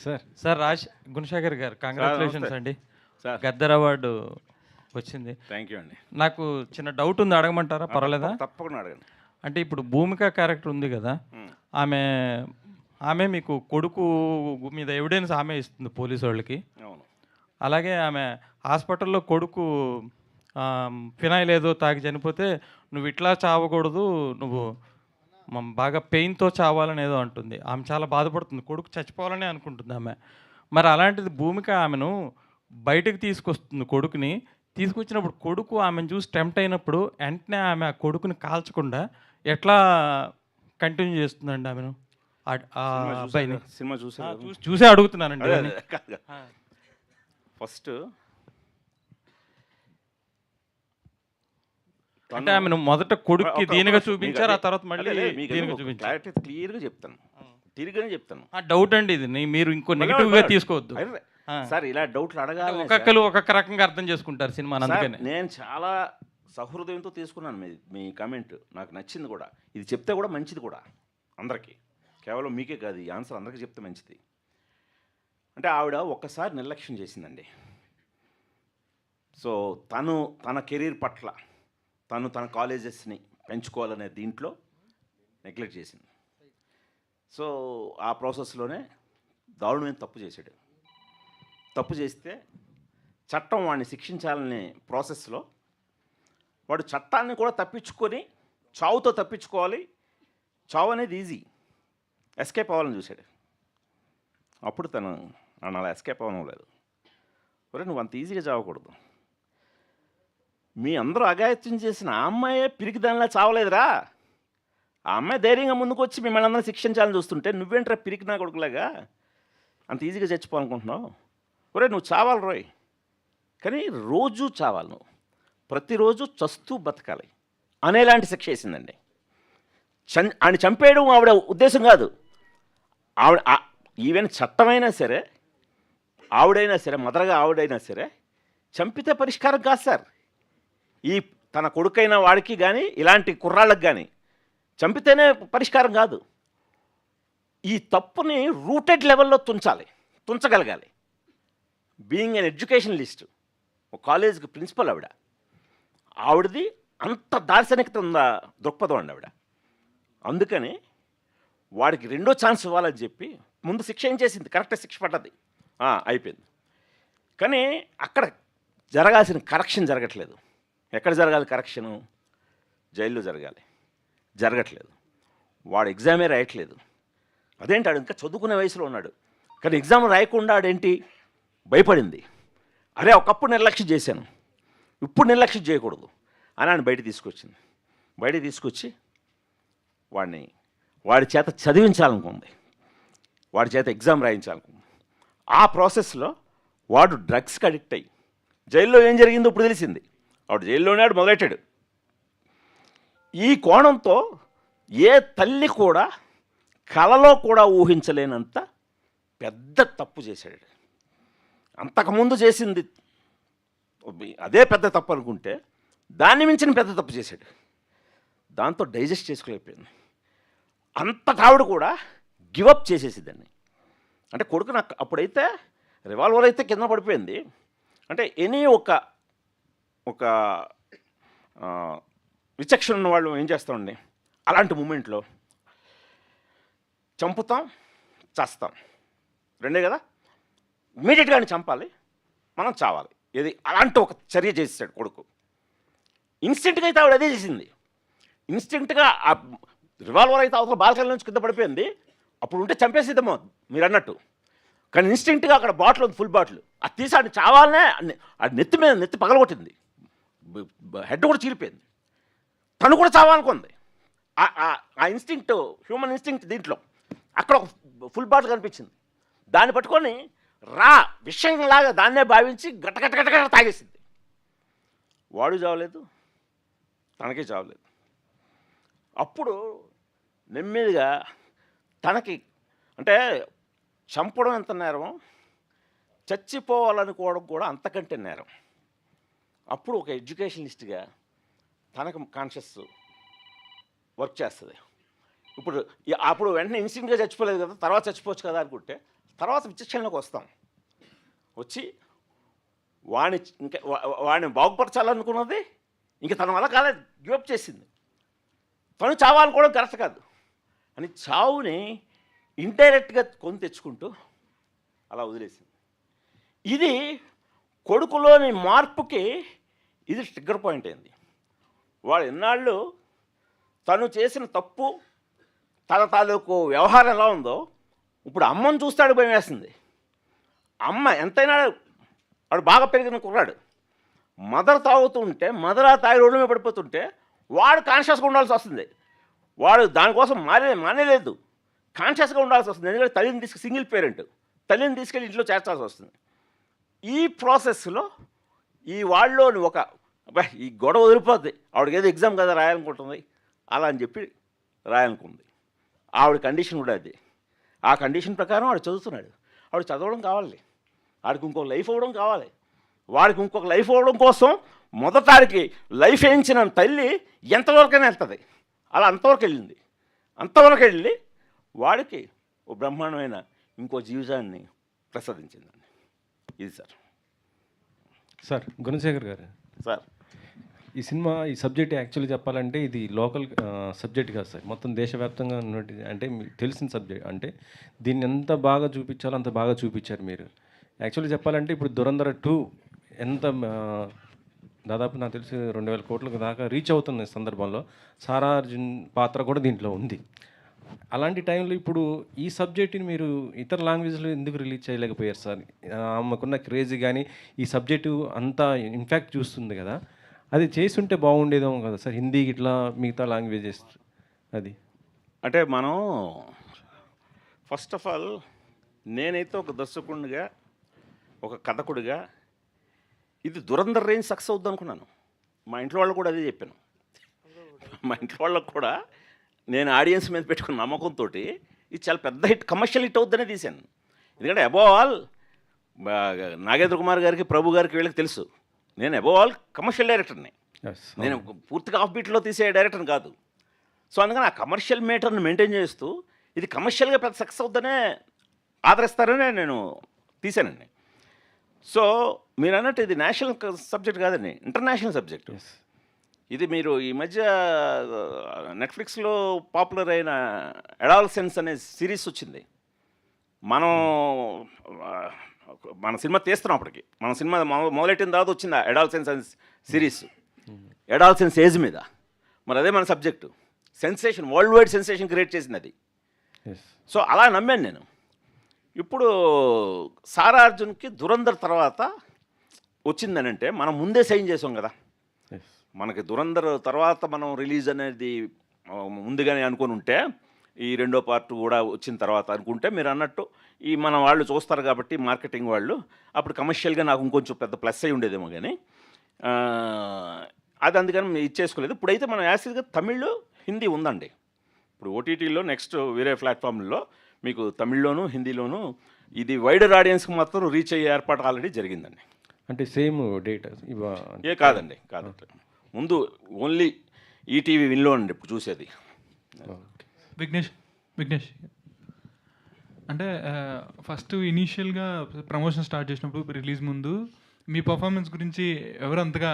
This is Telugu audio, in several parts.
సార్ సార్ గుణశేఖర్ గారు కంగ్రాచులేషన్స్ అండి. సార్ గద్దర్ అవార్డు వచ్చింది. థ్యాంక్ యూ అండి. నాకు చిన్న డౌట్ ఉంది, అడగమంటారా? పర్వాలేదా? తప్పకుండా అడగండి. అంటే ఇప్పుడు భూమిక క్యారెక్టర్ ఉంది కదా, ఆమె ఆమె మీకు కొడుకు మీద ఎవిడెన్స్ ఆమె ఇస్తుంది పోలీసు వాళ్ళకి. అవును. అలాగే ఆమె హాస్పిటల్లో కొడుకు ఫినాయిల్ ఏదో తాగి చనిపోతే నువ్వు ఇట్లా చావకూడదు, నువ్వు బాగా పెయిన్తో చావాలని ఏదో అంటుంది. ఆమె చాలా బాధపడుతుంది, కొడుకు చచ్చిపోవాలని అనుకుంటుంది ఆమె. మరి అలాంటిది భూమిక ఆమెను బయటకు తీసుకొస్తుంది. కొడుకుని తీసుకొచ్చినప్పుడు కొడుకు ఆమెను చూసి టెంప్ట్ అయినప్పుడు వెంటనే ఆమె ఆ కొడుకుని కాల్చకుండా ఎట్లా కంటిన్యూ చేస్తుందండి ఆమెను? అబ్బాయిని సినిమా చూసే అడుగుతున్నానండి. ఫస్ట్ అంటే ఆమెను మొదట కొడుక్కి దీనిగా చూపించారు, ఆ తర్వాత మళ్ళీ దీనిగా చూపించారు. క్లియర్గా చెప్తాను, తిరిగానే చెప్తాను. డౌట్ అండి ఇది, మీరు ఇంకో నెగిటివ్గా తీసుకోవద్దు సార్. ఇలా డౌట్లు అడగాలి, ఒక్కొక్కరు ఒక్కొక్క రకంగా అర్థం చేసుకుంటారు సినిమాని. అందుకని నేను చాలా సహృదయంతో తీసుకున్నాను మీ కామెంట్, నాకు నచ్చింది కూడా. ఇది చెప్తే కూడా మంచిది కూడా అందరికీ, కేవలం మీకే కాదు, ఈ ఆన్సర్ అందరికీ చెప్తే మంచిది. అంటే ఆవిడ ఒక్కసారి నిర్లక్ష్యం చేసిందండి. సో తన కెరీర్ పట్ల తన కాలేజెస్ని పెంచుకోవాలనే దీంట్లో నెగ్లెక్ట్ చేసింది. సో ఆ ప్రాసెస్లోనే దారుణమైన తప్పు చేశాడు. తప్పు చేస్తే చట్టం వాడిని శిక్షించాలనే ప్రాసెస్లో వాడు చట్టాన్ని కూడా తప్పించుకొని చావుతో తప్పించుకోవాలి. చావు అనేది ఈజీ, ఎస్కేప్ అవ్వాలని చూశాడు. అప్పుడు తను అలా ఎస్కేప్ అవ్వలేదు. ఒరే నువ్వు అంత ఈజీగా చావకూడదు, మీ అందరూ అఘాయిత్యం చేసిన ఆ అమ్మాయే పిరికి దానిలా చావలేదురా. ఆ అమ్మాయి ధైర్యంగా ముందుకు వచ్చి మిమ్మల్ని అందరూ శిక్షించాలని చూస్తుంటే నువ్వేంట్రా పిరికి నా కొడుకులాగా అంత ఈజీగా చచ్చిపోవాలనుకుంటున్నావు? ఒరే నువ్వు చావాలి రోయ్, కానీ రోజు చావాలి, నువ్వు ప్రతిరోజు చస్తూ బతకాలి అనేలాంటి శిక్ష వేసిందండి. ఆయన చంపేయడం ఆవిడ ఉద్దేశం కాదు. ఆవిడ ఈవెన్ చట్టమైనా సరే, ఆవిడైనా సరే, మదర్గా ఆవిడైనా సరే, చంపితే పరిష్కారం కాదు సార్. ఈ తన కొడుకైన వాడికి కానీ ఇలాంటి కుర్రాళ్ళకి కానీ చంపితేనే పరిష్కారం కాదు. ఈ తప్పుని రూటెడ్ లెవెల్లో తుంచగలగాలి. బీయింగ్ ఎన్ ఎడ్యుకేషనలిస్ట్, ఒక కాలేజ్కి ప్రిన్సిపల్ ఆవిడది అంత దార్శనికత ఉందా దృక్పథం అండి ఆవిడ. అందుకని వాడికి రెండో ఛాన్స్ ఇవ్వాలని చెప్పి ముందు శిక్ష ఏం చేసింది, కరెక్ట్గా శిక్ష పడ్డది, అయిపోయింది. కానీ అక్కడ జరగాల్సిన కరెక్షన్ జరగట్లేదు. ఎక్కడ జరగాలి కరెక్షను? జైల్లో జరగట్లేదు. వాడు ఎగ్జామే రాయట్లేదు. అదేంటి, ఆడు ఇంకా చదువుకునే వయసులో ఉన్నాడు, కానీ ఎగ్జామ్ రాయకుండా ఆడేంటి భయపడింది. అరే ఒకప్పుడు నిర్లక్ష్యం చేశాను, ఇప్పుడు నిర్లక్ష్యం చేయకూడదు అని ఆయన బయట తీసుకొచ్చి వాడి చేత చదివించాలనుకుంది, వాడి చేత ఎగ్జామ్ రాయించాలనుకుంది. ఆ ప్రాసెస్లో వాడు డ్రగ్స్కి అడిక్ట్ అయ్యి జైల్లో ఏం జరిగిందో ఇప్పుడు తెలిసింది. వాడు జైల్లోనే మొదలెట్టాడు. ఈ కోణంతో ఏ తల్లి కూడా కలలో కూడా ఊహించలేనంత పెద్ద తప్పు చేశాడు. అంతకుముందు చేసింది అదే పెద్ద తప్పు అనుకుంటే దాన్ని మించిన పెద్ద తప్పు చేశాడు. దాంతో డైజెస్ట్ చేసుకోలేకపోయింది. అంతటా ఆవిడ కూడా గివప్ చేసేసిద్దండి. అంటే కొడుకు నాకు అప్పుడైతే రివాల్వర్ అయితే కింద పడిపోయింది. అంటే ఎనీ ఒక విచక్షణ ఉన్న వాళ్ళు ఏం చేస్తామండి, అలాంటి మూమెంట్లో చంపుతాం, చేస్తాం, రెండే కదా. ఇమీడియట్గా ఆయన చంపాలి, మనం చావాలి, ఏది అలాంటి ఒక చర్య చేసాడు కొడుకు. ఇన్స్టెంట్గా అయితే ఆవిడ అదే చేసింది. ఇన్స్టెంట్గా ఆ రివాల్వర్ అయితే అవతల బాల్కనీ నుంచి కింద పడిపోయింది, అప్పుడు ఉంటే చంపేసిద్దామో మీరు అన్నట్టు. కానీ ఇన్స్టెంట్గా అక్కడ బాటిల్ ఉంది, ఫుల్ బాటిల్, అది తీసి ఆడిని చావాలనే అది నెత్తి పగలగొట్టింది, హెడ్ కూడా చీలిపోయింది. తను కూడా చావాలనుకుంది. ఆ ఇన్స్టింక్ట్, హ్యూమన్ ఇన్స్టింక్ట్ దీంట్లో అక్కడ ఒక ఫుల్ బాటిల్ కనిపించింది, దాన్ని పట్టుకొని విషయంలాగా దాన్నే భావించి గట్టగట్ట తాగేసింది. వాడు చావలేదు, తనకే చావలేదు. అప్పుడు నెమ్మదిగా తనకి అంటే చంపడం ఎంత నేరం, చచ్చిపోవాలనుకోవడం కూడా అంతకంటే నేరం. అప్పుడు ఒక ఎడ్యుకేషనలిస్ట్గా తనకు కాన్షియస్ వర్క్ చేస్తుంది. అప్పుడు వెంటనే ఇన్స్టెంట్గా చచ్చిపోలేదు కదా, తర్వాత చచ్చిపోవచ్చు కదా అనుకుంటే తర్వాత విచక్షణలోకి వస్తాం. వచ్చి వాడిని బాగుపరచాలనుకున్నది ఇంక తన వల్ల కాలేదు, గివప్ చేసింది. తను చావాలనుకోవడం కరెక్ట్ కాదు అని చావుని ఇండైరెక్ట్గా కొని తెచ్చుకుంటూ అలా వదిలేసింది. ఇది కొడుకులోని మార్పుకి ఇది ట్రిగ్గర్ పాయింట్ అయింది. వాడు ఎన్నాళ్ళు తను చేసిన తప్పు, తన తాలూకు వ్యవహారం ఎలా ఉందో ఇప్పుడు అమ్మను చూస్తాడు భయం వేస్తుంది. అమ్మ ఎంతైనా వాడు బాగా పెరిగిన కుర్రాడు, మదర్ తాగుతుంటే మదర్ ఆ తాగి రోడ్డు మీద పడిపోతుంటే వాడు కాన్షియస్గా ఉండాల్సి వస్తుంది. వాడు దానికోసం మానేలేదు, కాన్షియస్గా ఉండాల్సి వస్తుంది. ఎందుకంటే తల్లిని సింగిల్ పేరెంట్, తల్లిని తీసుకెళ్ళి ఇంట్లో చేర్చాల్సి వస్తుంది. ఈ ప్రాసెస్లో ఈ వాళ్ళలోని ఈ గొడవ వదిలిపోద్ది. ఆవిడకి ఏదో ఎగ్జామ్ కదా రాయాలనుకుంటుంది, అలా అని చెప్పి రాయాలనుకుంది. ఆవిడ కండిషన్ కూడా అది. ఆ కండిషన్ ప్రకారం వాడు చదువుతున్నాడు. ఆవిడ చదవడం కావాలి, వాడికి ఇంకొక లైఫ్ అవ్వడం కావాలి. వాడికి ఇంకొక లైఫ్ అవ్వడం కోసం మొదటాడికి లైఫ్ వేయించిన తల్లి ఎంతవరకైనా వెళ్తుంది. అలా అంతవరకు వెళ్ళింది. అంతవరకు వెళ్ళి వాడికి ఓ బ్రహ్మాండమైన ఇంకో జీవితాన్ని ప్రసాదించిందండి. ఇది సార్ గుణశేఖర్ గారు, సార్ ఈ సినిమా ఈ సబ్జెక్ట్ యాక్చువల్లీ చెప్పాలంటే ఇది లోకల్ సబ్జెక్ట్ కాదు సార్, మొత్తం దేశవ్యాప్తంగా ఉన్నట్టు, అంటే మీకు తెలిసిన సబ్జెక్ట్. అంటే దీన్ని ఎంత బాగా చూపించాలో అంత బాగా చూపించారు మీరు. యాక్చువల్లీ చెప్పాలంటే ఇప్పుడు దురంధర 2 ఎంత దాదాపు నాకు తెలిసి 2000 కోట్లకు దాకా రీచ్ అవుతున్న సందర్భంలో సారా అర్జున్ పాత్ర కూడా దీంట్లో ఉంది. అలాంటి టైంలో ఇప్పుడు ఈ సబ్జెక్ట్ని మీరు ఇతర లాంగ్వేజ్లో ఎందుకు రిలీజ్ చేయలేకపోయారు సార్? ఆమెకున్న క్రేజీ కానీ ఈ సబ్జెక్టు అంతా ఇంపాక్ట్ చూస్తుంది కదా, అది చేసుంటే బాగుండేదేమో కదా సార్, హిందీ ఇట్లా మిగతా లాంగ్వేజెస్. అది అంటే మనం ఫస్ట్ ఆఫ్ ఆల్ నేనైతే ఒక దర్శకుడిగా, ఒక కథకుడిగా ఇది దురంధర్ రేంజ్ సక్సెస్ అవుద్ది అనుకున్నాను. మా ఇంట్లో వాళ్ళకు కూడా అదే చెప్పాను. మా ఇంట్లో వాళ్ళకు కూడా నేను ఆడియన్స్ మీద పెట్టుకున్న నమ్మకంతో ఇది చాలా పెద్ద హిట్, కమర్షియల్ హిట్ అవుద్దనే తీశాను. ఎందుకంటే అబోవ్ ఆల్ నాగేంద్ర కుమార్ గారికి, ప్రభు గారికి వీళ్ళకి తెలుసు నేను అబోవ్ ఆల్ కమర్షియల్ డైరెక్టర్ని. నేను పూర్తిగా ఆఫ్ బీట్లో తీసే డైరెక్టర్ని కాదు. సో అందుకని ఆ కమర్షియల్ మేటర్ని మెయింటైన్ చేస్తూ ఇది కమర్షియల్గా పెద్ద సక్సెస్ అవుద్దనే ఆదరిస్తారనే నేను తీశానండి. సో మీరు అన్నట్టు ఇది నేషనల్ సబ్జెక్ట్ కాదండి, ఇంటర్నేషనల్ సబ్జెక్ట్. ఇది మీరు ఈ మధ్య నెట్ఫ్లిక్స్లో పాపులర్ అయిన అడాలసెన్స్ అనే సిరీస్ వచ్చింది. మన సినిమా తీస్తున్నాం అప్పటికి. మన సినిమా మొదలెట్టిన తర్వాత వచ్చింది అడాలసెన్స్ అనే సిరీస్, అడాలసెన్స్ ఏజ్ మీద. మరి అదే మన subject. Sensation, world wide sensation create చేసింది అది. సో అలా నమ్మాను నేను. ఇప్పుడు సారా అర్జున్కి దురంధర్ తర్వాత వచ్చిందని అంటే మనం ముందే సైన్ చేసాం కదా. మనకి దురంధర్ తర్వాత మనం రిలీజ్ అనేది ముందుగానే అనుకుని ఉంటే, ఈ రెండో పార్ట్ కూడా వచ్చిన తర్వాత అనుకుంటే, మీరు అన్నట్టు ఈ మన వాళ్ళు చూస్తారు కాబట్టి మార్కెటింగ్ వాళ్ళు, అప్పుడు కమర్షియల్గా నాకు ఇంకొంచెం పెద్ద ప్లస్ అయి ఉండేదేమో. కానీ అది అందుకని ఇచ్చేసుకోలేదు. ఇప్పుడైతే మనం యాసిడ్గా తమిళ్, హిందీ ఉందండి. ఇప్పుడు ఓటీటీలో నెక్స్ట్ వేరే ప్లాట్ఫామ్లో మీకు తమిళ్లోను, హిందీలోను ఇది వైడర్ ఆడియన్స్కి మాత్రం రీచ్ అయ్యే ఏర్పాటు ఆల్రెడీ జరిగిందండి. అంటే సేమ్ డేట్ కాదండి, ముందు ఓన్లీ ఈటీవీ విన్లో అండి ఇప్పుడు చూసేది. విఘ్నేష్ అంటే ఫస్ట్ ఇనీషియల్గా ప్రమోషన్ స్టార్ట్ చేసినప్పుడు రిలీజ్ ముందు మీ పర్ఫార్మెన్స్ గురించి ఎవరు అంతగా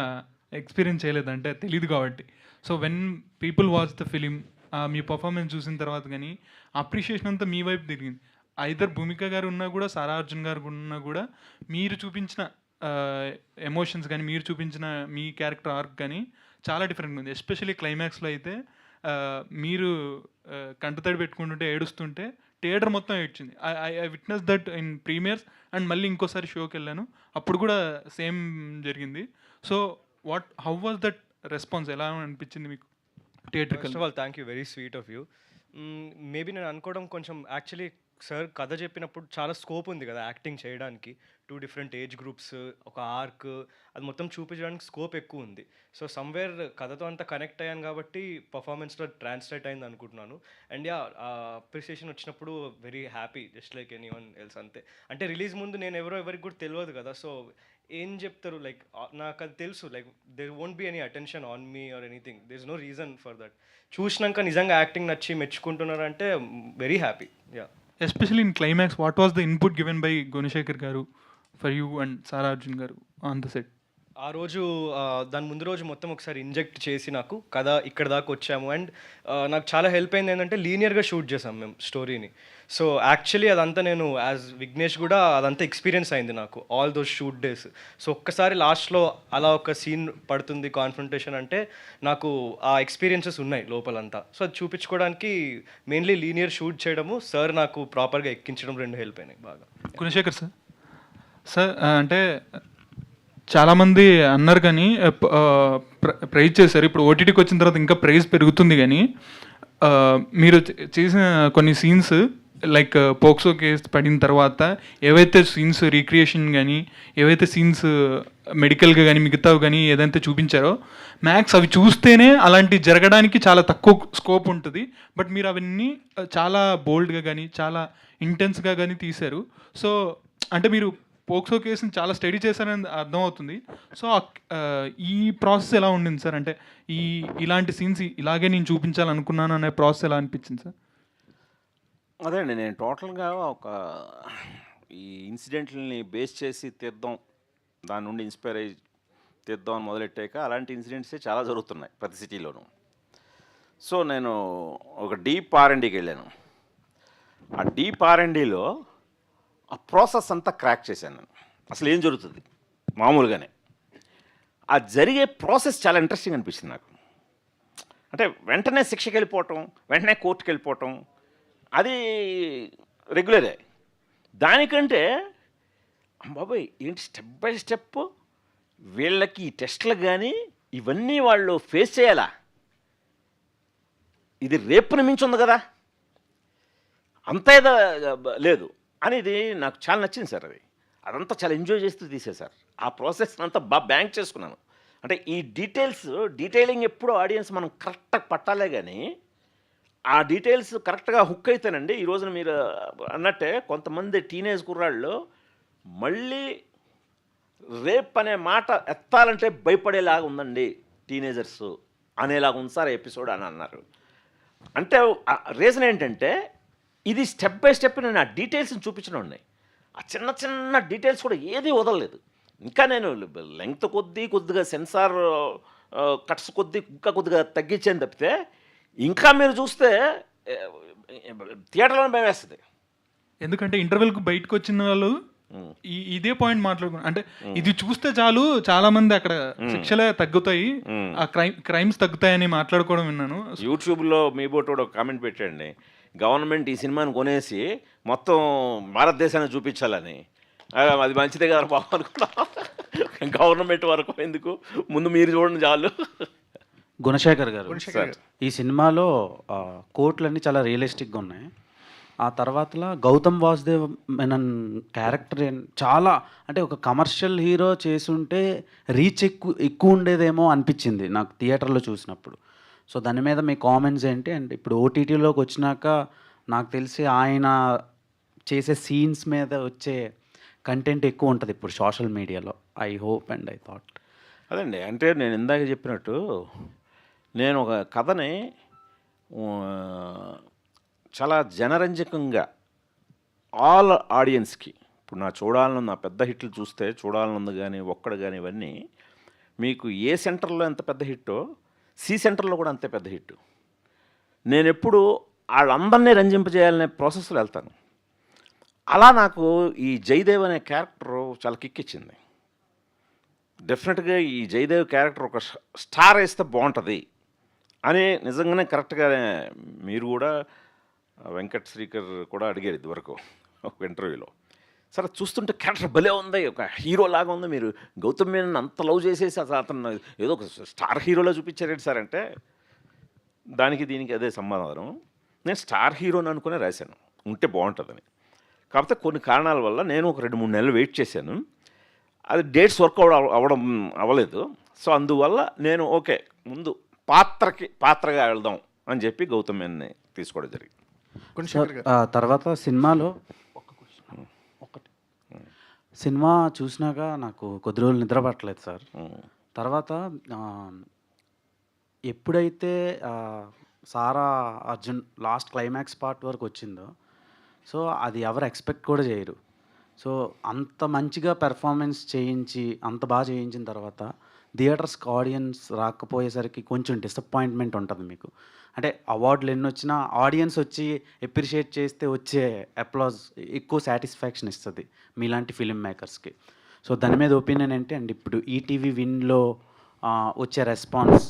ఎక్స్పీరియన్స్ చేయలేదు, అంటే తెలియదు కాబట్టి. So when people watch the film, me performance చూసిన తర్వాత కానీ అప్రిషియేషన్ అంతా మీ వైపు తిరిగింది. ఐదర్ భూమిక గారు ఉన్నా కూడా, సారా అర్జున్ గారు ఉన్నా కూడా, మీరు చూపించిన ఎమోషన్స్ కానీ, మీరు చూపించిన మీ క్యారెక్టర్ ఆర్క్ కానీ చాలా డిఫరెంట్గా ఉంది. ఎస్పెషల్లీ క్లైమాక్స్లో అయితే మీరు కంటతడి పెట్టుకుంటుంటే, ఏడుస్తుంటే థియేటర్ మొత్తం ఏడ్చింది. I witness that in premieres and మళ్ళీ ఇంకోసారి షోకి వెళ్ళాను, అప్పుడు కూడా సేమ్ జరిగింది. So how was that response, ఎలా అనిపించింది మీకు theatre? First of all thank you, very sweet of you. Maybe నేను అనుకోవడం కొంచెం, యాక్చువల్లీ సార్ కథ చెప్పినప్పుడు చాలా స్కోప్ ఉంది కదా యాక్టింగ్ చేయడానికి. 2 డిఫరెంట్ ఏజ్ గ్రూప్స్, ఒక ఆర్క్, అది మొత్తం చూపించడానికి స్కోప్ ఎక్కువ ఉంది. సో సమ్వేర్ కథతో అంతా కనెక్ట్ అయ్యాను కాబట్టి పర్ఫార్మెన్స్లో ట్రాన్స్లేట్ అయింది అనుకుంటున్నాను. అండ్ యా, అప్రిసియేషన్ వచ్చినప్పుడు very happy, just like any one else అంతే. అంటే రిలీజ్ ముందు నేను ఎవరికి కూడా తెలియదు కదా, సో ఏం చెప్తారు, లైక్ నాకు అది తెలుసు, like there won't be any attention on me or anything, there is no reason for that. చూసినాక నిజంగా యాక్టింగ్ నచ్చి మెచ్చుకుంటున్నారంటే very happy. Yeah. Especially in climax what was the input given by Gunasekhar garu for you and Sara Arjun garu on the set? ఆ రోజు దాని ముందు రోజు మొత్తం ఒకసారి ఇంజెక్ట్ చేసి నాకు కథ ఇక్కడ దాకా వచ్చాము. అండ్ నాకు చాలా హెల్ప్ అయింది ఏంటంటే లీనియర్గా షూట్ చేసాం మేము స్టోరీని. సో యాక్చువల్లీ అదంతా నేను యాజ్ విఘ్నేష్ కూడా అదంతా ఎక్స్పీరియన్స్ అయింది నాకు all those shoot days. So ఒక్కసారి లాస్ట్లో అలా ఒక సీన్ పడుతుంది కాన్ఫ్రంటేషన్ అంటే నాకు ఆ ఎక్స్పీరియన్సెస్ ఉన్నాయి లోపలంతా. సో అది చూపించుకోవడానికి మెయిన్లీ లీనియర్ షూట్ చేయడము, సార్ నాకు ప్రాపర్గా ఎక్కించడం రెండు హెల్ప్ అయినాయి బాగా. గుణశేఖర్ సార్ అంటే చాలామంది అన్నారు కానీ ప్రైజ్ చేశారు. ఇప్పుడు ఓటీటీకి వచ్చిన తర్వాత ఇంకా ప్రైజ్ పెరుగుతుంది. కానీ మీరు చేసిన కొన్ని సీన్స్ లైక్ పోక్సో కేసు పడిన తర్వాత ఏవైతే సీన్స్ రీక్రియేషన్ కానీ ఏవైతే సీన్స్ మెడికల్గా కానీ మిగతావి కానీ ఏదైతే చూపించారో మ్యాక్స్ అవి చూస్తేనే అలాంటి జరగడానికి చాలా తక్కువ స్కోప్ ఉంటుంది. బట్ మీరు అవన్నీ చాలా బోల్డ్గా కానీ చాలా ఇంటెన్స్గా కానీ తీశారు. సో అంటే మీరు పోక్సో కేసుని చాలా స్టడీ చేశారని అర్థమవుతుంది. సో ఈ ప్రాసెస్ ఎలా ఉండింది సార్? అంటే ఇలాంటి సీన్స్ ఇలాగే నేను చూపించాలనుకున్నాను అనే ప్రాసెస్ ఎలా అనిపించింది సార్? అదే అండి, నేను టోటల్గా ఒక ఈ ఇన్సిడెంట్లని బేస్ చేసి తీద్దాం, దాని నుండి ఇన్స్పైర్ అయ్యి తీద్దాం అని మొదలెట్టాక అలాంటి ఇన్సిడెంట్సే చాలా జరుగుతున్నాయి ప్రతి సిటీలోనూ. సో నేను ఒక డీప్ ఆర్ఎండ్కి వెళ్ళాను. ఆ డీప్ ఆర్ఎండ్లో ఆ ప్రాసెస్ అంతా క్రాక్ చేశాను నేను. అసలు ఏం జరుగుతుంది మామూలుగానే ఆ జరిగే ప్రాసెస్ చాలా ఇంట్రెస్టింగ్ అనిపించింది నాకు. అంటే వెంటనే శిక్షకి వెళ్ళిపోవటం, వెంటనే కోర్టుకి వెళ్ళిపోవటం అది రెగ్యులరే. దానికంటే బాబాయ్ ఏంటి స్టెప్ బై స్టెప్ వీళ్ళకి ఈ టెస్టులు కానీ ఇవన్నీ వాళ్ళు ఫేస్ చేయాలా, ఇది రేపుని మించి ఉంది కదా, అంత ఏదో లేదు అనేది నాకు చాలా నచ్చింది సార్. అదంతా చాలా ఎంజాయ్ చేస్తూ తీసేశారు. ఆ ప్రాసెస్ అంతా బాగా బ్యాంక్ చేసుకున్నాను. అంటే ఈ డీటెయిలింగ్ ఎప్పుడూ ఆడియన్స్ మనం కరెక్ట్గా పట్టాలే కానీ ఆ డీటెయిల్స్ కరెక్ట్గా హుక్ అయితేనండి. ఈ రోజున మీరు అన్నట్టే కొంతమంది టీనేజ్ కుర్రాళ్ళు మళ్ళీ రేప్ అనే మాట ఎత్తాలంటే భయపడేలాగా ఉందండి టీనేజర్స్ అనేలాగా ఉంది సార్ ఎపిసోడ్ అని అన్నారు. అంటే రీజన్ ఏంటంటే ఇది స్టెప్ బై స్టెప్ నేను ఆ డీటెయిల్స్ని చూపించడం ఉన్నాయి. ఆ చిన్న చిన్న డీటెయిల్స్ కూడా ఏది వదలలేదు. ఇంకా నేను లెంగ్త్ కొద్దిగా సెన్సార్ కట్స్ ఇంకా కొద్దిగా తగ్గించాను తప్పితే ఇంకా మీరు చూస్తే థియేటర్లో భయం వేస్తుంది. ఎందుకంటే ఇంటర్వెల్కి బయటకు వచ్చిన వాళ్ళు ఇదే పాయింట్ మాట్లాడుకున్నారు. అంటే ఇది చూస్తే చాలు చాలా మంది అక్కడ శిక్షలే తగ్గుతాయి, ఆ క్రైమ్స్ తగ్గుతాయని మాట్లాడుకోవడం విన్నాను. యూట్యూబ్లో మీ బోటు ఒక కామెంట్ పెట్టండి, గవర్నమెంట్ ఈ సినిమాని కొనేసి మొత్తం భారతదేశాన్ని చూపించాలని. అది మంచిదే కదా బాబు అనుకున్నా. గవర్నమెంట్ వరకు ఎందుకు, ముందు మీరు చూడండి చాలు. గుణశేఖర్ గారు, ఈ సినిమాలో కోట్లన్నీ చాలా రియలిస్టిక్గా ఉన్నాయి. ఆ తర్వాతలా గౌతమ్ వాసుదేవ్ మెనన్ క్యారెక్టర్ చాలా అంటే ఒక కమర్షియల్ హీరో చేసుంటే రీచ్ ఎక్కువ ఉండేదేమో అనిపించింది నాకు థియేటర్లో చూసినప్పుడు. సో దాని మీద మీ కామెంట్స్ ఏంటి? అండ్ ఇప్పుడు ఓటీటీలోకి వచ్చినాక నాకు తెలిసి ఆయన చేసే సీన్స్ మీద వచ్చే కంటెంట్ ఎక్కువ ఉంటుంది ఇప్పుడు సోషల్ మీడియాలో. I hope and I thought అదండి. అంటే నేను ఇందాక చెప్పినట్టు నేను ఒక కథని చాలా జనరంజకంగా ఆల్ ఆడియన్స్కి, ఇప్పుడు చూడాలనున్న పెద్ద హిట్లు చూస్తే చూడాలనుంది కానీ ఒక్కడు కానీ ఇవన్నీ మీకు ఏ సెంటర్లో ఎంత పెద్ద హిట్టో సి సెంటర్లో కూడా అంతే పెద్ద హిట్. నేను ఎప్పుడు వాళ్ళందరినీ రంజింపజేయాలనే ప్రాసెస్లో వెళ్తాను. అలా నాకు ఈ జయదేవ్ అనే క్యారెక్టర్ చాలా కిక్ ఇచ్చింది. డెఫినెట్గా ఈ జయదేవ్ క్యారెక్టర్ ఒక స్టార్ వేస్తే బాగుంటుంది అని నిజంగానే కరెక్ట్గా మీరు కూడా వెంకట్ శ్రీకర్ కూడా అడిగారు ఇదివరకు ఒక ఇంటర్వ్యూలో. సరే చూస్తుంటే క్యారెక్టర్ భలే ఉంది, ఒక హీరో లాగా ఉంది, మీరు గౌతమ్ మీనన్ అంత లవ్ చేసేసి అతను ఏదో ఒక స్టార్ హీరోలో చూపించారేంటి సార్ అంటే దానికి దీనికి అదే సమాధానం. నేను స్టార్ హీరోని అనుకునే రాశాను ఉంటే బాగుంటుందని. కాకపోతే కొన్ని కారణాల వల్ల నేను ఒక 2-3 నెలలు వెయిట్ చేశాను. అది డేట్స్ వర్క్ అవ్వలేదు. సో అందువల్ల నేను ఓకే ముందు పాత్రగా వెళ్దాం అని చెప్పి గౌతమ్ మీనన్ని తీసుకోవడం జరిగింది. తర్వాత సినిమాలో సినిమా చూసినాక నాకు కొద్ది రోజులు నిద్ర పట్టలేదు సార్. తర్వాత ఎప్పుడైతే సారా అర్జున్ లాస్ట్ క్లైమాక్స్ పార్ట్ వరకు వచ్చిందో సో అది ఎవరు ఎక్స్పెక్ట్ కూడా చేయరు. సో అంత మంచిగా పెర్ఫార్మెన్స్ చేయించి, అంత బాగా చేయించిన తర్వాత థియేటర్స్‌కి ఆడియన్స్ రాకపోయేసరికి కొంచెం డిసప్పాయింట్‌మెంట్ ఉంటది మీకు. అంటే అవార్డులు ఎన్నొచ్చినా ఆడియన్స్ వచ్చి అప్రిషియేట్ చేస్తే వచ్చే అప్లాజ్ ఎక్కువ సాటిస్ఫాక్షన్ ఇస్తది మీలాంటి ఫిల్మ్ మేకర్స్‌కి. సో దాని మీద ఒపీనియన్ ఏంటి? అండ్ ఇప్పుడు ఈటీవీ విన్‌లో వచ్చే రెస్పాన్స్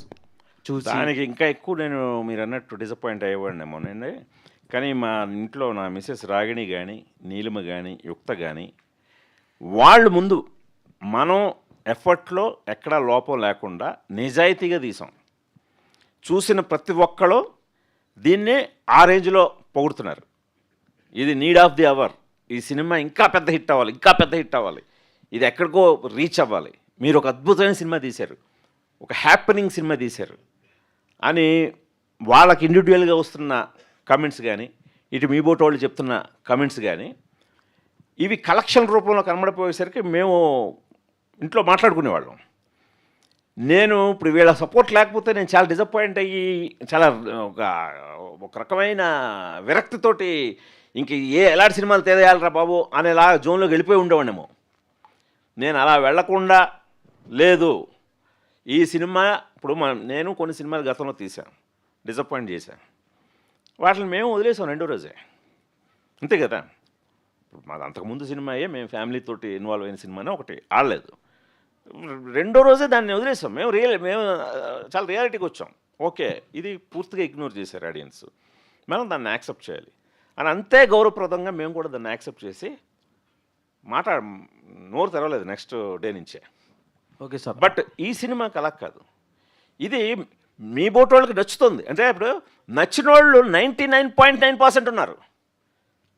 చూసి దానికి ఇంకా ఎక్కువ నేను మీరన్నట్టు డిసప్పాయింట్ అయ్యేవాడినేమోనండి. కానీ మా ఇంట్లో నా మిసెస్ రాగిణి కానీ, నీలిమ కానీ, యుక్త కానీ, వాళ్ళు ముందు మనం ఎఫర్ట్‌లో ఎక్కడా లోపం లేకుండా నిజాయితీగా తీసాం. చూసిన ప్రతి ఒక్కళ్ళు దీన్నే ఆ రేంజ్‌లో పొగుడుతున్నారు. ఇది నీడ్ ఆఫ్ ది అవర్. ఈ సినిమా ఇంకా పెద్ద హిట్ అవ్వాలి, ఇంకా పెద్ద హిట్ అవ్వాలి. ఇది ఎక్కడికో రీచ్ అవ్వాలి. మీరు ఒక అద్భుతమైన సినిమా తీశారు, ఒక హ్యాపెనింగ్ సినిమా తీశారు అని వాళ్ళకి ఇండివిజువల్గా వస్తున్న కమెంట్స్ కానీ, ఇటు మీ బోటి వాళ్ళు చెప్తున్న కమెంట్స్ కానీ, ఇవి కలెక్షన్ రూపంలో కనబడిపోయేసరికి మేము ఇంట్లో మాట్లాడుకునేవాళ్ళం. నేను ఇప్పుడు వీళ్ళ సపోర్ట్ లేకపోతే నేను చాలా డిసప్పాయింట్ అయ్యి చాలా ఒక రకమైన విరక్తితోటి ఇంక ఎలాంటి సినిమాలు తీయాలరా బాబు అనేలా జోన్లోకి వెళ్ళిపోయి ఉండేవాడేమో. నేను అలా వెళ్లకుండా లేదు, ఈ సినిమా ఇప్పుడు నేను కొన్ని సినిమాలు గతంలో తీశాను, డిసప్పాయింట్ చేశాను. వాటిని మేము వదిలేసాం రెండో రోజే, అంతే కదా. ఇప్పుడు మాది అంతకుముందు సినిమా మేము ఫ్యామిలీతోటి ఇన్వాల్వ్ అయిన సినిమానే ఒకటి ఆడలేదు. రెండో రోజే దాన్ని వదిలేసాం. మేము చాలా రియాలిటీకి వచ్చాం. ఓకే, ఇది పూర్తిగా ఇగ్నోర్ చేశారు ఆడియన్స్, మనం దాన్ని యాక్సెప్ట్ చేయాలి అని అంతే గౌరవప్రదంగా మేము కూడా దాన్ని యాక్సెప్ట్ చేసి నోరు తెరవలేదు నెక్స్ట్ డే నుంచే. Okay sir. బట్ ఈ సినిమాకి అలా కాదు. ఇది మీ బోటోళ్ళకి నచ్చుతుంది. అంటే ఇప్పుడు నచ్చిన వాళ్ళు 99.9% ఉన్నారు.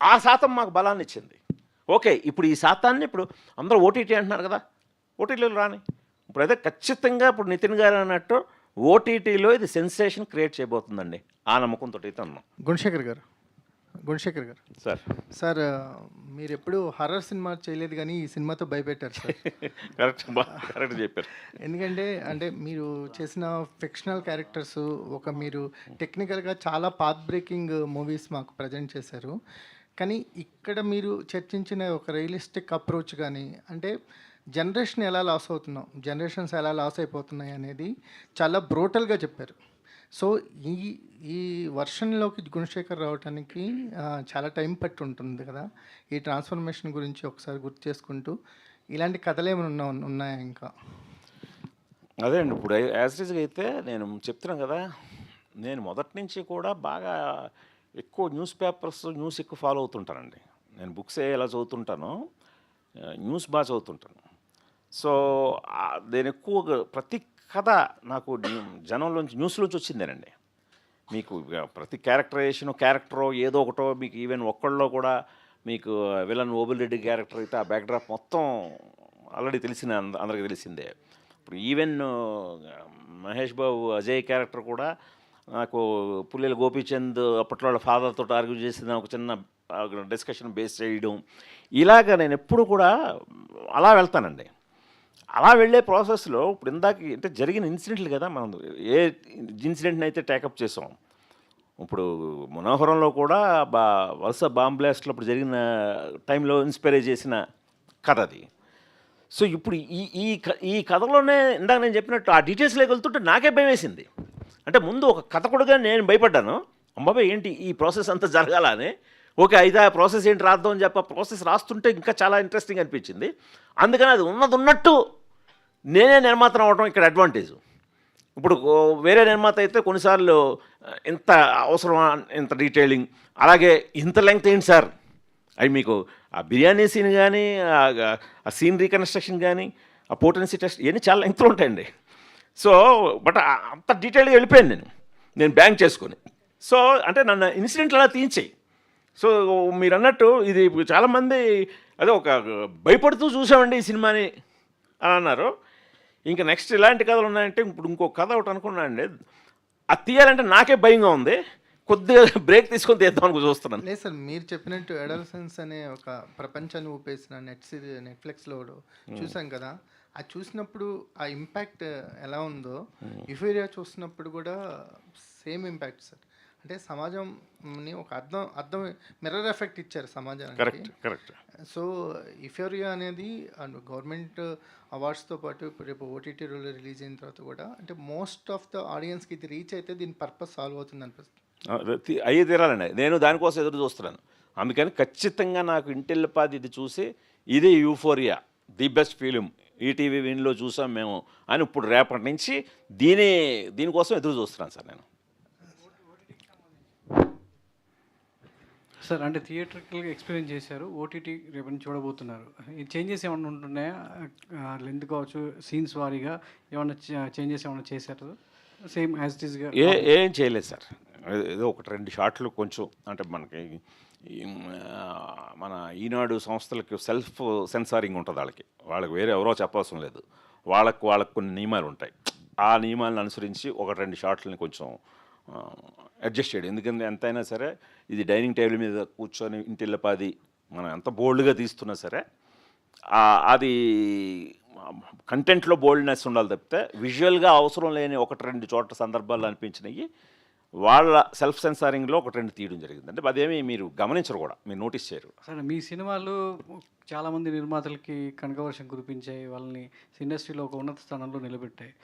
ఆ శాతం మాకు బలాన్ని ఇచ్చింది. ఓకే, ఇప్పుడు ఈ శాతాన్ని ఇప్పుడు అందరూ ఓటీటీ అంటున్నారు కదా, ఓటీటీలో రాని. ఇప్పుడు అదే ఖచ్చితంగా ఇప్పుడు నితిన్ గారు అన్నట్టు ఓటీటీలో ఇది సెన్సేషన్ క్రియేట్ చేయబోతుందండి. ఆ నమ్మకంతో అయితే ఉన్నాం. గుణశేఖర్ గారు సార్ సార్ మీరు ఎప్పుడు హర్రర్ సినిమా చేయలేదు కానీ ఈ సినిమాతో భయపెట్టారు సార్. కరెక్ట్ చెప్పారు. ఎందుకంటే అంటే మీరు చేసిన ఫిక్షనల్ క్యారెక్టర్స్ మీరు టెక్నికల్గా చాలా పాత్ బ్రేకింగ్ మూవీస్ మాకు ప్రజెంట్ చేశారు. కానీ ఇక్కడ మీరు చర్చించిన ఒక రియలిస్టిక్ అప్రోచ్ కానీ, అంటే జనరేషన్స్ ఎలా లాస్ అయిపోతున్నాయి అనేది చాలా బ్రూటల్గా చెప్పారు. సో ఈ వర్షన్లోకి గుణశేఖర్ రావడానికి చాలా టైం పట్టి ఉంటుంది కదా. ఈ ట్రాన్స్ఫర్మేషన్ గురించి ఒకసారి గుర్తు చేసుకుంటూ, ఇలాంటి కథలు ఏమైనా ఉన్నాయా ఇంకా? అదే అండి, ఇప్పుడు యాజ్గా అయితే నేను చెప్తున్నాను కదా, నేను మొదటి నుంచి కూడా బాగా ఎక్కువ న్యూస్ ఎక్కువ ఫాలో అవుతుంటానండి. నేను బుక్స్ ఎలా చదువుతుంటానో న్యూస్ బాగా చదువుతుంటాను. సో నేను ఎక్కువగా ప్రతి కథ నాకు జనంలోంచి న్యూస్లోంచి వచ్చిందేనండి. మీకు ప్రతి క్యారెక్టరో ఏదో ఒకటో మీకు ఈవెన్ ఒక్కళ్ళలో కూడా మీకు విలన్ ఓబుల్ రెడ్డి క్యారెక్టర్ అయితే ఆ బ్యాక్డ్రాప్ మొత్తం ఆల్రెడీ అందరికీ తెలిసిందే. ఇప్పుడు ఈవెన్ మహేష్ బాబు అజయ్ క్యారెక్టర్ కూడా నాకు పుల్లెల గోపీచంద్ అప్పట్లో వాళ్ళ ఫాదర్తో ఆర్గ్యూ చేసిన ఒక చిన్న డిస్కషన్ బేస్ చేయడం, ఇలాగ నేను ఎప్పుడు కూడా అలా వెళ్తానండి. అలా వెళ్ళే ప్రాసెస్లో ఇప్పుడు ఇందాక అంటే జరిగిన ఇన్సిడెంట్లు కదా, మనం ఏ ఇన్సిడెంట్ని అయితే టేకప్ చేసాం. ఇప్పుడు మనోహరంలో కూడా వరుస బాంబ్ బ్లాస్ట్లో ఇప్పుడు జరిగిన టైంలో ఇన్స్పైర్ చేసిన కథ అది. సో ఇప్పుడు ఈ కథలోనే ఇందాక నేను చెప్పినట్టు ఆ డీటెయిల్స్లోకి వెళ్తుంటే నాకే భయం వేసింది. అంటే ముందు ఒక కథకుడుగా నేను భయపడ్డాను, అమ్మాబాయ్ ఏంటి ఈ ప్రాసెస్ అంతా జరగాలని. ఓకే, అయితే ఆ ప్రాసెస్ ఏంటి రాద్దాం అని చెప్పి ప్రాసెస్ రాస్తుంటే ఇంకా చాలా ఇంట్రెస్టింగ్ అనిపించింది. అందుకని అది ఉన్నట్టు నేనే నిర్మాత అవడం ఇక్కడ అడ్వాంటేజ్. ఇప్పుడు వేరే నిర్మాత అయితే కొన్నిసార్లు ఇంత అవసరమా, ఇంత డీటెయిలింగ్, అలాగే ఇంత లెంగ్త్ ఏంటి సార్, అవి మీకు ఆ బిర్యానీ సీన్ కానీ ఆ సీన్ రీకన్స్ట్రక్షన్ కానీ ఆ పోటెన్సీ టెస్ట్ ఇవన్నీ చాలా లెంగ్త్లో ఉంటాయండి. సో బట్ అంత డీటెయిల్గా వెళ్ళిపోయాను నేను బ్యాంక్ చేసుకొని. సో అంటే నన్ను ఇన్సిడెంట్లు అలా తీయించాయి. సో మీరు అన్నట్టు ఇది చాలామంది అదే ఒక భయపడుతూ చూసామండి ఈ సినిమాని అని అన్నారు. ఇంకా నెక్స్ట్ ఇలాంటి కథలు ఉన్నాయంటే ఇప్పుడు ఇంకో కథ ఒకటి అనుకున్నానండి, అది తీయాలంటే నాకే భయంగా ఉంది. కొద్దిగా బ్రేక్ తీసుకొని తీద్దామని చూస్తున్నాను. లేదు సార్, మీరు చెప్పినట్టు అడల్సెన్స్ అనే ఒక ప్రపంచాన్ని ఊపేసిన నెట్ఫ్లిక్స్లో చూసాం కదా. అది చూసినప్పుడు ఆ ఇంపాక్ట్ ఎలా ఉందో యుఫోరియా చూసినప్పుడు కూడా సేమ్ ఇంపాక్ట్ సార్. అంటే సమాజంని ఒక అర్థం మిర్రర్ ఎఫెక్ట్ ఇచ్చారు సమాజానికి. కరెక్ట్. సో ఇఫోరియా అనేది అండ్ గవర్నమెంట్ అవార్డ్స్తో పాటు ఇప్పుడు రేపు ఓటీటీ రిలీజ్ అయిన తర్వాత కూడా అంటే మోస్ట్ ఆఫ్ ద ఆడియన్స్కి ఇది రీచ్ అయితే దీని పర్పస్ సాల్వ్ అవుతుంది అనిపిస్తుంది. అయ్యే తీరాలండి. నేను దానికోసం ఎదురు చూస్తున్నాను. అందుకని ఖచ్చితంగా నాకు ఇంటిల్లిపాది ఇది చూసి ఇది Euphoria the best film ETV విన్లో చూసాం మేము అని ఇప్పుడు రేపటి నుంచి దీనికోసం ఎదురు చూస్తున్నాను సార్ నేను. సార్ అంటే థియేటర్కల్గా ఎక్స్పీరియన్స్ చేశారు, ఓటీటీ రేపు నుంచి చూడబోతున్నారు. ఈ చేంజెస్ ఏమైనా ఉంటున్నాయా? లెంత్ కావచ్చు, సీన్స్ వారీగా ఏమైనా చేంజెస్ ఏమైనా చేశారు? సేమ్ యాజ్ ఇట్ ఈస్గా ఏం చేయలేదు సార్. ఏదో ఒకటి 2 షాట్లు కొంచెం అంటే మనకి మన ఈనాడు సంస్థలకి సెల్ఫ్ సెన్సారింగ్ ఉంటుంది. వాళ్ళకి వేరే ఎవరో చెప్పవసరం లేదు. వాళ్ళకు కొన్ని నియమాలు ఉంటాయి. ఆ నియమాలను అనుసరించి 1-2 షాట్లని కొంచెం అడ్జస్ట్ చేయడం. ఎందుకంటే ఎంతైనా సరే ఇది డైనింగ్ టేబుల్ మీద కూర్చొని ఇంటిల్లపాది మనం ఎంత బోల్డ్గా తీస్తున్నా సరే అది కంటెంట్లో బోల్డ్నెస్ ఉండాలి తప్పితే విజువల్గా అవసరం లేని 1-2 చోట్ల సందర్భాల్లో అనిపించినవి వాళ్ళ సెల్ఫ్ సెన్సారింగ్లో 1-2 తీయడం జరిగింది. అంటే అదేమి మీరు గమనించరు కూడా, మీరు నోటీస్ చేయరు. సరే, మీ సినిమాలు చాలామంది నిర్మాతలకి కనకవర్షం కురిపించాయి, వాళ్ళని ఇండస్ట్రీలో ఒక ఉన్నత స్థానంలో నిలబెట్టాయి.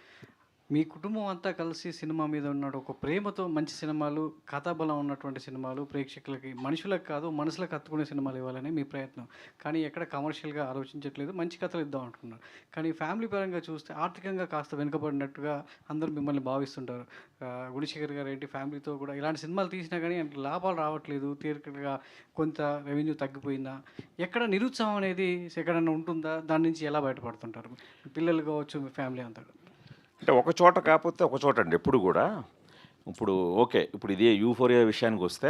మీ కుటుంబం అంతా కలిసి సినిమా మీద ఉన్న ఒక ప్రేమతో మంచి సినిమాలు, కథాబలం ఉన్నటువంటి సినిమాలు ప్రేక్షకులకి, మనుషులకు కాదు మనసులకు హత్తుకునే సినిమాలు ఇవ్వాలని మీ ప్రయత్నం. కానీ ఎక్కడ కమర్షియల్గా ఆలోచించట్లేదు, మంచి కథలు ఇద్దాం అనుకున్నారు. కానీ ఫ్యామిలీ పరంగా చూస్తే ఆర్థికంగా కాస్త వెనుకబడినట్టుగా అందరూ మిమ్మల్ని భావిస్తుంటారు. గుణశేఖర్ గారు ఏంటి, ఫ్యామిలీతో కూడా ఇలాంటి సినిమాలు తీసినా కానీ లాభాలు రావట్లేదు, థియేటర్గా కొంత రెవెన్యూ తగ్గిపోయిందా, ఎక్కడ నిరుత్సాహం అనేది ఎక్కడన్నా ఉంటుందా, దాని నుంచి ఎలా బయటపడుతుంటారు పిల్లలు కావచ్చు, మీ ఫ్యామిలీ అంతా? అంటే ఒక చోట కాకపోతే ఒక చోట అండి ఎప్పుడు కూడా. ఇప్పుడు ఓకే, ఇప్పుడు ఇదే యూఫోరియా విషయానికి వస్తే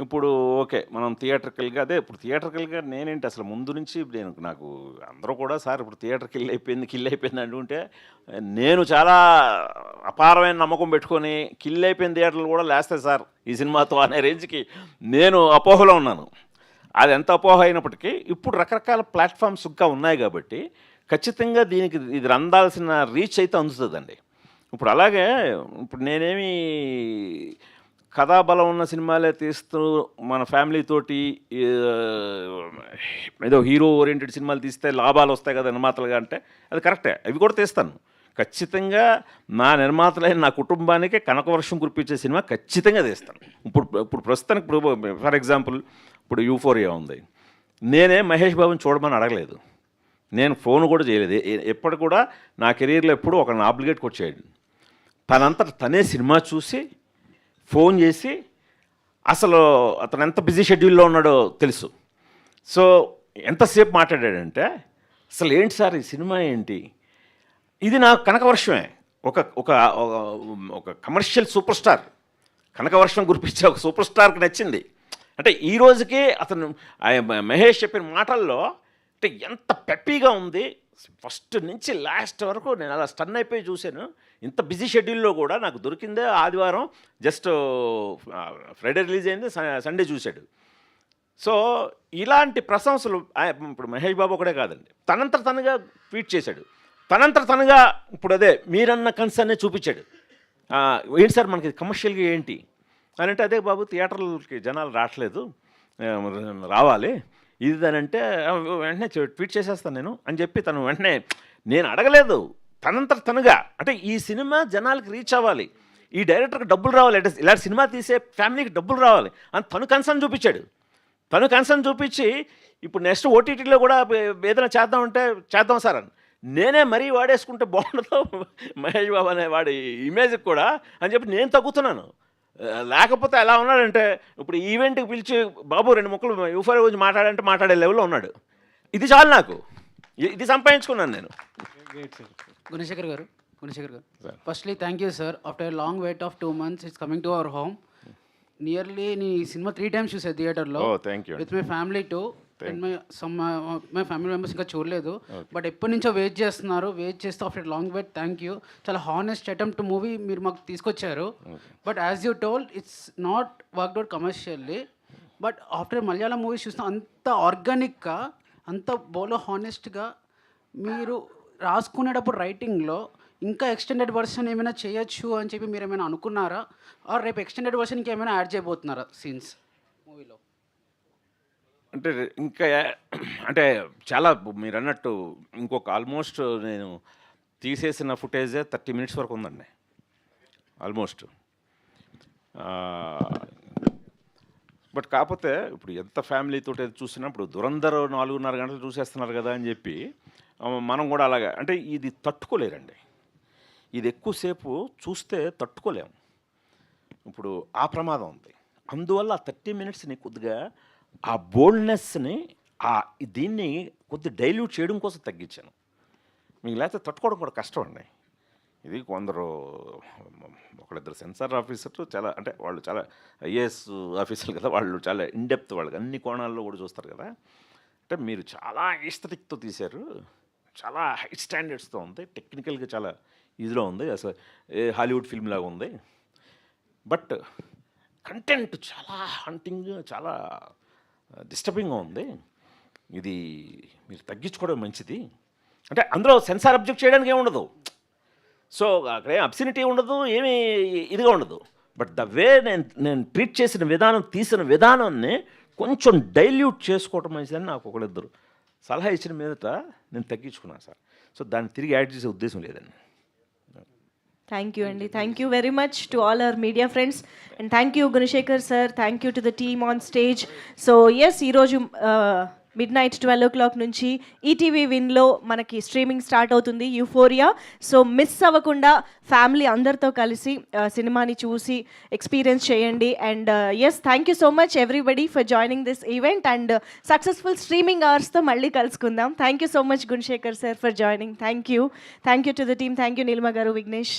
ఇప్పుడు ఓకే మనం థియేటర్కల్గా నేనేంటి అసలు ముందు నుంచి నాకు అందరూ కూడా సార్ ఇప్పుడు థియేటర్కి కిల్ అయిపోయింది అంటుంటే నేను చాలా అపారమైన నమ్మకం పెట్టుకొని కిల్ అయిపోయిన థియేటర్లు కూడా లేస్తాయి సార్ ఈ సినిమాతో అనే రేంజ్కి నేను అపోహలో ఉన్నాను. అది ఎంత అపోహ అయినప్పటికీ ఇప్పుడు రకరకాల ప్లాట్ఫామ్స్ ఇంకా ఉన్నాయి కాబట్టి ఖచ్చితంగా దీనికి ఇది అందాల్సిన రీచ్ అయితే అందుతుందండి. ఇప్పుడు అలాగే ఇప్పుడు నేనేమి కథాబలం ఉన్న సినిమాలే తీస్తూ మన ఫ్యామిలీతోటి ఏదో హీరో ఓరియంటెడ్ సినిమాలు తీస్తే లాభాలు వస్తాయి కదా నిర్మాతలుగా అంటే అది కరెక్టే, అవి కూడా తీస్తాను ఖచ్చితంగా. నా నిర్మాతలైన నా కుటుంబానికే కనకవర్షం కురిపించే సినిమా ఖచ్చితంగా తీస్తాను. ఇప్పుడు ప్రస్తుతానికి ఫర్ ఎగ్జాంపుల్ ఇప్పుడు యూఫోరియా ఉంది, నేనే మహేష్ బాబుని చూడమని అడగలేదు, నేను ఫోన్ కూడా చేయలేదు. ఎప్పటి కూడా నా కెరీర్లో ఎప్పుడు ఒక ఆబ్లిగేట్కి వచ్చాడు, తనంతా తనే సినిమా చూసి ఫోన్ చేసి అసలు అతను ఎంత బిజీ షెడ్యూల్లో ఉన్నాడో తెలుసు. సో ఎంతసేపు మాట్లాడాడంటే అసలు ఏంటి సార్ ఈ సినిమా ఏంటి, ఇది నాకు కనకవర్షమే, ఒక ఒక ఒక కమర్షియల్ సూపర్ స్టార్ కనకవర్షం కురిపించే ఒక సూపర్ స్టార్కి నచ్చింది. అంటే ఈ రోజుకి అతను మహేష్ చెప్పిన మాటల్లో అంటే ఎంత పెప్పీగా ఉంది, ఫస్ట్ నుంచి లాస్ట్ వరకు నేను అలా స్టన్ అయిపోయి చూశాను. ఇంత బిజీ షెడ్యూల్లో కూడా నాకు దొరికిందే ఆదివారం, జస్ట్ ఫ్రైడే రిలీజ్ అయింది, సండే చూశాడు. సో ఇలాంటి ప్రశంసలు ఇప్పుడు మహేష్ బాబు ఒకడే కాదండి, తనంతట తనుగా ట్వీట్ చేశాడు, తనంతట తనుగా ఇప్పుడు అదే మీరన్న కన్సర్నే చూపించాడు. ఏంటి సార్ మనకి కమర్షియల్గా ఏంటి అని అంటే, అదే బాబు థియేటర్లకి జనాలు రావట్లేదు, రావాలి ఇది అని అంటే వెంటనే ట్వీట్ చేసేస్తాను నేను అని చెప్పి తను వెంటనే, నేను అడగలేదు, తనంతట తనుగా అంటే ఈ సినిమా జనాలకి రీచ్ అవ్వాలి, ఈ డైరెక్టర్కి డబ్బులు రావాలి, ఇలాంటి సినిమా తీసే ఫ్యామిలీకి డబ్బులు రావాలి అని తను కన్సర్న్ చూపించాడు. తను కన్సర్న్ చూపించి ఇప్పుడు నెక్స్ట్ ఓటీటీలో కూడా ఏదైనా చేద్దాం సార్ అని నేనే మరీ వాడేసుకుంటే బాగుండదు మహేష్ బాబు అనే వాడి ఇమేజ్కి కూడా అని చెప్పి నేను తగ్గుతున్నాను. లేకపోతే ఎలా ఉన్నాడంటే ఇప్పుడు ఈవెంట్కి పిలిచి బాబు 2 ముక్కలు యూఫోరియా గురించి మాట్లాడంటే మాట్లాడే లెవెల్లో ఉన్నాడు. ఇది చాలు నాకు, ఇది సంపాదించుకున్నాను నేను. గుణశేఖర్ గారు firstly thank you sir. After long wait of 2 months it's coming to our home. Nearly నీ సినిమా 3 times చూసాను థియేటర్లో with my family too. And my family members ఇంకా చూడలేదు, బట్ ఎప్పటి నుంచో వెయిట్ చేస్తూ after long wait thank you. చాలా హానెస్ట్ అటెంప్ట్ మూవీ మీరు మాకు తీసుకొచ్చారు. But as you told it's not worked out commercially. But after Malayalam movies చూస్తే అంత ఆర్గానిక్గా, అంత బోలో హానెస్ట్గా మీరు రాసుకునేటప్పుడు రైటింగ్లో ఇంకా ఎక్స్టెండెడ్ వర్షన్ ఏమైనా చేయొచ్చు అని చెప్పి మీరు ఏమైనా అనుకున్నారా? ఆర్ రేపు ఎక్స్టెండెడ్ వర్షన్కి ఏమైనా యాడ్ చేయబోతున్నారా సీన్స్ మూవీలో? అంటే ఇంకా అంటే చాలా మీరు అన్నట్టు ఇంకొక ఆల్మోస్ట్ నేను తీసేసిన ఫుటేజే 30 minutes వరకు ఉందండి ఆల్మోస్ట్. బట్ కాకపోతే ఇప్పుడు ఎంత ఫ్యామిలీతో చూసినప్పుడు దురంధర్ 4.5 గంటలు చూసేస్తున్నారు కదా అని చెప్పి మనం కూడా అలాగా అంటే ఇది తట్టుకోలేరండి. ఇది ఎక్కువసేపు చూస్తే తట్టుకోలేము. ఇప్పుడు ఆ ప్రమాదం ఉంది. అందువల్ల ఆ 30 minutesని కొద్దిగా ఆ బోల్డ్నెస్ని దీన్ని కొద్ది డైల్యూట్ చేయడం కోసం తగ్గించాను. మీకు లేకపోతే తట్టుకోవడం కూడా కష్టం అండి. ఇది కొందరు ఒకళ్ళిద్దరు సెన్సార్ ఆఫీసర్లు చాలా అంటే వాళ్ళు చాలా ఐఏఎస్ ఆఫీసర్లు కదా, వాళ్ళు చాలా ఇన్డెప్త్, వాళ్ళకి అన్ని కోణాల్లో కూడా చూస్తారు కదా. అంటే మీరు చాలా ఎస్థెటిక్తో తీశారు, చాలా హై స్టాండర్డ్స్తో ఉంది, టెక్నికల్గా చాలా ఇదిలో ఉంది, అసలు ఏ హాలీవుడ్ ఫిల్మ్ లాగా ఉంది. బట్ కంటెంట్ చాలా హంటింగ్, చాలా డిస్టర్బింగ్గా ఉంది. ఇది మీరు తగ్గించుకోవడం మంచిది. అంటే అందులో సెన్సార్ అబ్జెక్ట్ చేయడానికి ఏమి ఉండదు, సో అక్కడ ఏం అబ్సినిటీ ఉండదు, ఏమీ ఇదిగా ఉండదు. బట్ ద వే నేను ట్రీట్ చేసిన విధానం, తీసిన విధానాన్ని కొంచెం డైల్యూట్ చేసుకోవటం మంచిదని నాకు ఒకళ్ళిద్దరు సలహా ఇచ్చిన మీదట నేను తగ్గించుకున్నాను సార్. సో దాన్ని తిరిగి యాడ్ చేసే ఉద్దేశం లేదండి. Thank you, Andy. Thank you very much to all our media friends. And thank you, Gunashekar sir. Thank you to the team on stage. So, yes, ఈరోజు midnight 12 o'clock నుంచి ఈటీవీ విన్లో మనకి స్ట్రీమింగ్ స్టార్ట్ అవుతుంది యూఫోరియా. సో మిస్ అవ్వకుండా ఫ్యామిలీ అందరితో కలిసి సినిమాని చూసి ఎక్స్పీరియన్స్ చేయండి. And yes, thank you so much everybody for joining this event and successful streaming అవర్స్తో మళ్ళీ కలుసుకుందాం. Thank you so much Gunasekhar sir for joining. Thank you to the team. Thank you Neelima garu, Vignesh.